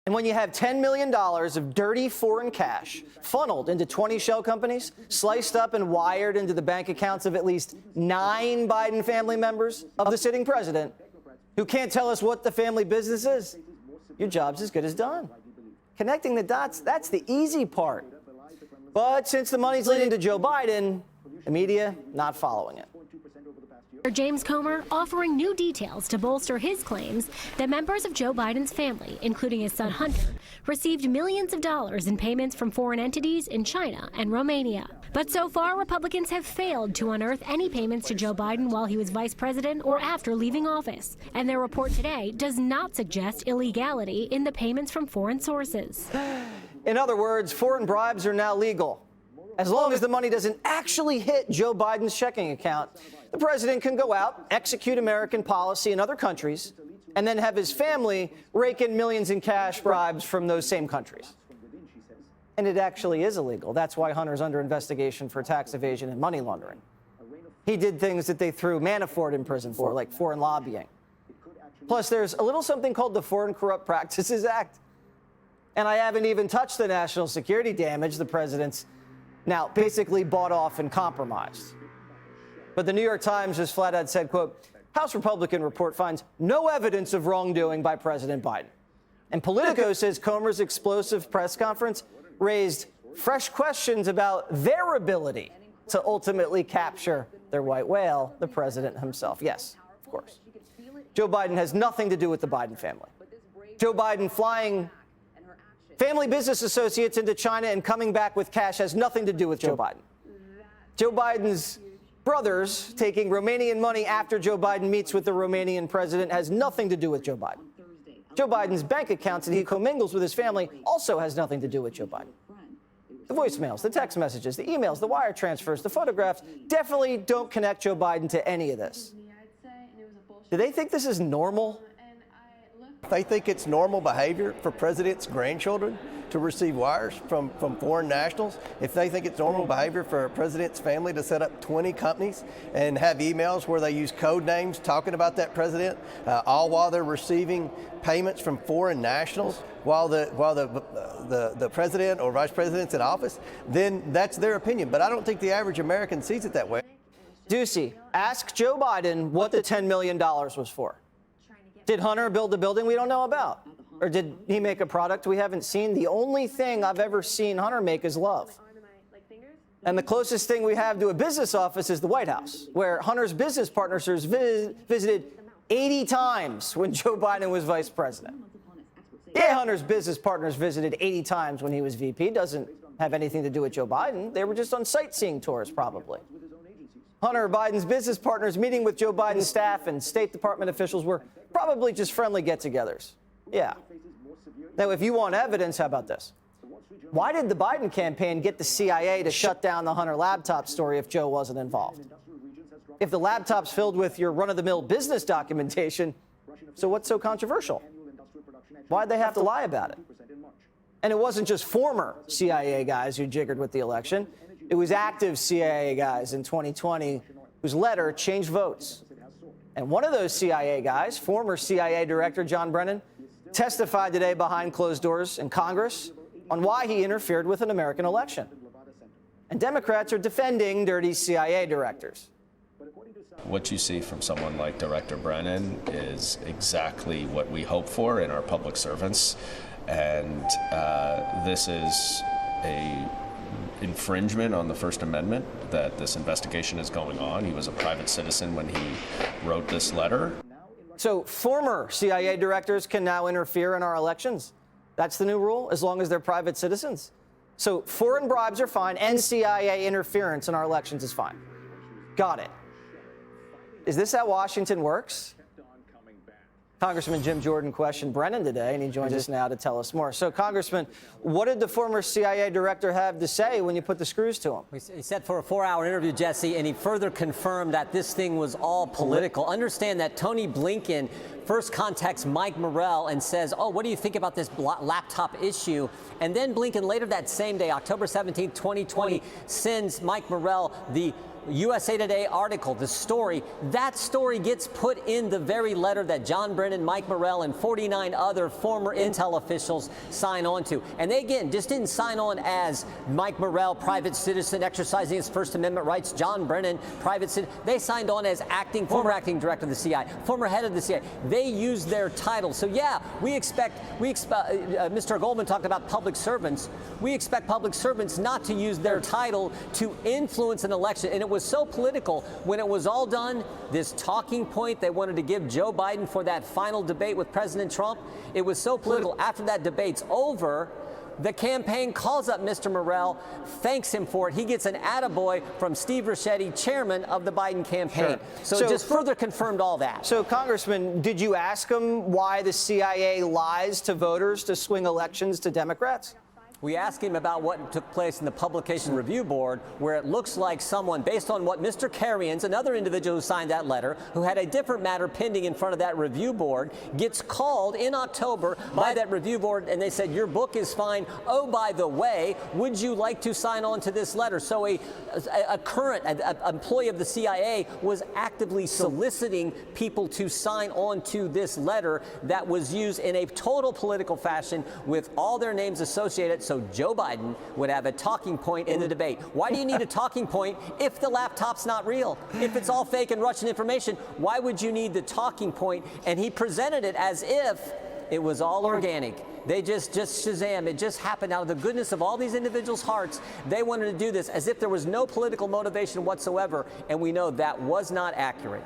And when you have $10 million of dirty foreign cash funneled into 20 shell companies, sliced up and wired into the bank accounts of at least 9 Biden family members of the sitting president, who can't tell us what the family business is, your job's as good as done. Connecting the dots, that's the easy part. But since the money's leading to Joe Biden, the media not following it. James Comer offering new details to bolster his claims that members of Joe Biden's family, including his son Hunter, received millions of dollars in payments from foreign entities in China and Romania. But so far, Republicans have failed to unearth any payments to Joe Biden while he was vice president or after leaving office. And their report today does not suggest illegality in the payments from foreign sources. In other words, foreign bribes are now legal. As long as the money doesn't actually hit Joe Biden's checking account, the president can go out, execute American policy in other countries, and then have his family rake in millions in cash bribes from those same countries. And it actually is illegal. That's why Hunter's under investigation for tax evasion and money laundering. He did things that they threw Manafort in prison for, like foreign lobbying. Plus, there's a little something called the Foreign Corrupt Practices Act. And I haven't even touched the national security damage the president's now basically bought off and compromised. But the New York Times just flat out said, quote, House Republican report finds no evidence of wrongdoing by President Biden. And Politico says Comer's explosive press conference raised fresh questions about their ability to ultimately capture their white whale, the president himself. Yes, of course. Joe Biden has nothing to do with the Biden family. Joe Biden flying family business associates into China and coming back with cash has nothing to do with Joe Biden. Joe Biden's brothers taking Romanian money after Joe Biden meets with the Romanian president has nothing to do with Joe Biden. Joe Biden's bank accounts that he commingles with his family also has nothing to do with Joe Biden. The voicemails, the text messages, the emails, the wire transfers, the photographs definitely don't connect Joe Biden to any of this. Do they think this is normal? They think it's normal behavior for presidents' grandchildren to receive wires from foreign nationals. If they think it's normal behavior for a president's family to set up 20 companies and have emails where they use code names talking about that president, all while they're receiving payments from foreign nationals while the president or vice president's in office, then that's their opinion. But I don't think the average American sees it that way. Ducey, ask Joe Biden what the $10 million was for. Did Hunter build a building we don't know about? Or did he make a product we haven't seen? The only thing I've ever seen Hunter make is love. And the closest thing we have to a business office is the White House, where Hunter's business partners visited 80 times when Joe Biden was vice president. Yeah, Hunter's business partners visited 80 times when he was VP. Doesn't have anything to do with Joe Biden. They were just on sightseeing tours, probably. Hunter Biden's business partners meeting with Joe Biden's staff and State Department officials were probably just friendly get-togethers. Yeah. Now, if you want evidence, how about this? Why did the Biden campaign get the CIA to shut down the Hunter laptop story if Joe wasn't involved? If the laptop's filled with your run-of-the-mill business documentation, so what's so controversial? Why'd they have to lie about it? And it wasn't just former CIA guys who jiggered with the election. It was active CIA guys in 2020 whose letter changed votes. And one of those CIA guys, former CIA Director John Brennan, testified today behind closed doors in Congress on why he interfered with an American election. And Democrats are defending dirty CIA directors. What you see from someone like Director Brennan is exactly what we hope for in our public servants. And this is a infringement on the First Amendment that this investigation is going on. He was a private citizen when he wrote this letter. So former CIA directors can now interfere in our elections. That's the new rule, as long as they're private citizens. So foreign bribes are fine, and CIA interference in our elections is fine. Got it. Is this how Washington works? Congressman Jim Jordan questioned Brennan today, and he joins us now to tell us more. So, Congressman, what did the former CIA director have to say when you put the screws to him? He said for a 4-hour interview, Jesse, and he further confirmed that this thing was all political. Understand that Tony Blinken first contacts Mike Morell and says, oh, what do you think about this laptop issue? And then Blinken later that same day, October 17, 2020, sends Mike Morell the USA Today article, the story, that story gets put in the very letter that John Brennan, Mike Morrell, and 49 other former intel officials sign on to. And they, again, just didn't sign on as Mike Morrell, private citizen exercising his First Amendment rights, John Brennan, private citizen. They signed on as former acting director of the CIA, former head of the CIA. They used their title. So yeah, we expect Mr. Goldman talked about public servants. We expect public servants not to use their title to influence an election. And it was so political when it was all done, this talking point they wanted to give Joe Biden for that final debate with President Trump, it was so political. After that debate's over, the campaign calls up Mr. Morrell, thanks him for it. He gets an attaboy from Steve Ricchetti, chairman of the Biden campaign. Sure. So just further confirmed all that. So, Congressman, did you ask him why the CIA lies to voters to swing elections to Democrats? We asked him about what took place in the Publication Review Board, where it looks like someone, based on what Mr. Carrions, another individual who signed that letter, who had a different matter pending in front of that review board, gets called in October by that review board, and they said, your book is fine. Oh, by the way, would you like to sign on to this letter? So a current employee of the CIA was actively soliciting people to sign on to this letter that was used in a total political fashion with all their names associated, so Joe Biden would have a talking point in the debate. Why do you need a talking point if the laptop's not real? If it's all fake and Russian information, why would you need the talking point? And he presented it as if it was all organic. They just Shazam. It just happened out of the goodness of all these individuals' hearts. They wanted to do this as if there was no political motivation whatsoever, and we know that was not accurate.